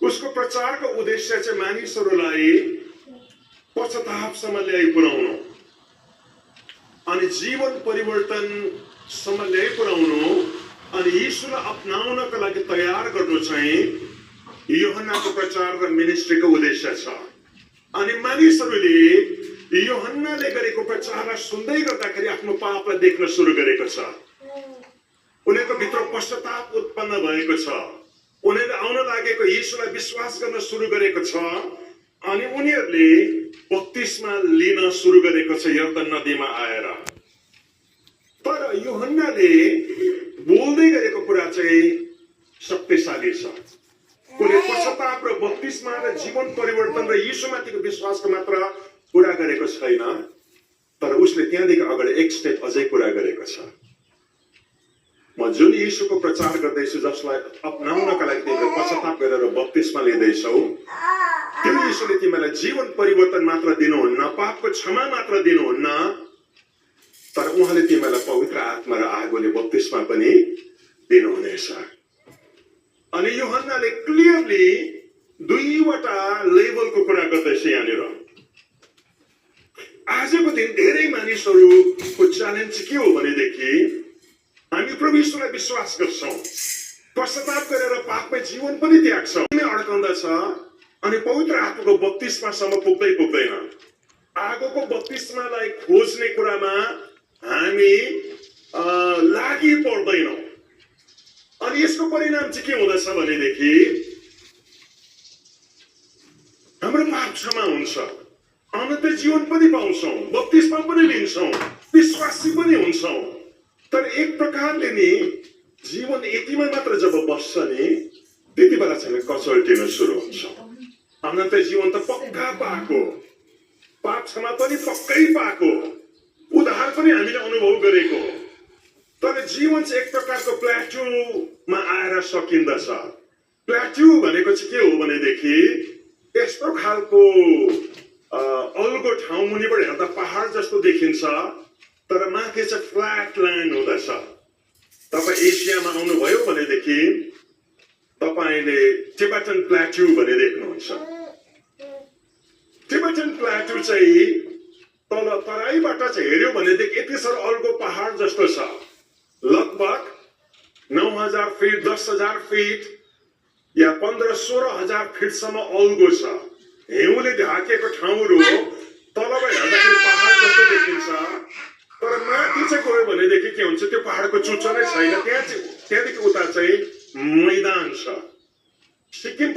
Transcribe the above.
उसको प्रचारको उद्देश्य चाहिँ मानिसहरूलाई पश्चातापसम्म ल्याइ पुर्याउनु अनि जीवन परिवर्तनसम्म ल्याइ पुर्याउनु अनि यीशुलाई अपनाउनका लागि तयार गर्नु चाहिँ यूहन्नाको प्रचार र मिनिस्ट्रीको उद्देश्य छ। अनि मानिसहरूले यूहन्नाले गरेको प्रचारलाई सुन्दै गर्दाखेरि आफ्नो पापलाई देख्न सुरु गरेको छ। उनीहरूको भित्र पश्चाताप उत्पन्न भएको छ। उनीहरूले आउन लागेको यीशुलाई विश्वास गर्न सुरु गरेको छ अनि उनीहरूले बप्तिस्मा लिन सुरु गरेको छ यर्दन नदीमा आएर। तर यूहन्नाले बोल्दै गरेको कुरा चाहिँ शक्तिशाली छ। उनले पश्चाताप र बप्तिस्मा र जीवन परिवर्तन र यीशुमाथिको विश्वासको मात्र कुरा गरेको छैन, तर उसले त्यहाँदेखि अगाडि एक स्टेप अझै कुरा गरेको छ। म जुन यीशुको प्रचार गर्दैछु जसलाई अपनाउनका लागि तिमीले पश्चाताप गरेर बप्तिस्मा लिँदैछौ, त्यो यीशुले तिमीलाई जीवन परिवर्तन मात्र दिनुहुन्न, पापको क्षमा मात्र दिनुहुन्न, तर उहाँले तिमीलाई पवित्र आत्मा र आगोले बप्तिस्मा पनि दिनुहुनेछ। अनि यूहन्नाले क्लियरली दुईवटा लेभलको कुरा गर्दैछ यहाँनिर। आजको दिन धेरै मानिसहरूको च्यालेन्ज के हो भनेदेखि हामी प्रभु यीशुलाई विश्वास गर्छौं, पश्चाताप गरेर पापमै जीवन पनि त्याग्छौं, अड्कन्दछ अनि पवित्र आत्माको बप्तिस्मासम्म पुग्दैन। आगोको बप्तिस्मालाई खोज्ने कुरामा हामी लागि पर्दैनौं। अनि यसको परिणाम चाहिँ के हुँदछ भनेदेखि हाम्रो पाप क्षमा हुन्छ, अनन्त जीवन पनि पाउँछौं, बप्तिस्मा पनि लिन्छौं, विश्वासी पनि हुन्छौं। तर एक प्रकारले नि जीवन यतिमा मात्र जब बस्छ नि त्यति बेला चाहिँ कचल्टिन सुरु हुन्छ। अनन्त जीवन त पक्का पाएको, पाप क्षमा पनि पक्कै पाएको, उद्धार पनि हामीले अनुभव गरेको, तर जीवन चाहिँ एक प्रकारको प्लेट्यूमा आएर सकिन्दछ। प्लेट्यू भनेको चाहिँ के हो भनेदेखि यस्तो खालको अल्गो ठाउँ मुनिबाट हेर्दा पहाड जस्तो देखिन्छ, तर माथि चाहिँ फ्ल्याट ल्यान्ड हुँदछ। तपाईँ एसियामा आउनुभयो भनेदेखि तपाईँले टिबेटन प्लेट्यू भन्ने देख्नुहुन्छ। टिबेटन प्लेट्यू चाहिँ तल तराईबाट चाहिँ हेर्यो भनेदेखि यति साह्रो अल्गो पहाड जस्तो छ, लगभग 9,000 फिट, 10,000 फिट या 15-16,000 फिटसम्म अल्गो छ। हिउँले ढाकेको ठाउँहरू तलबाट हेर्दाखेरि पहाड जस्तो देखिन्छ, तर माथि चाहिँ गयो भनेदेखि के हुन्छ, त्यो पहाडको चुच्चो नै छैन, त्यहाँदेखि उता चाहिँ मैदान छ। सिक्किम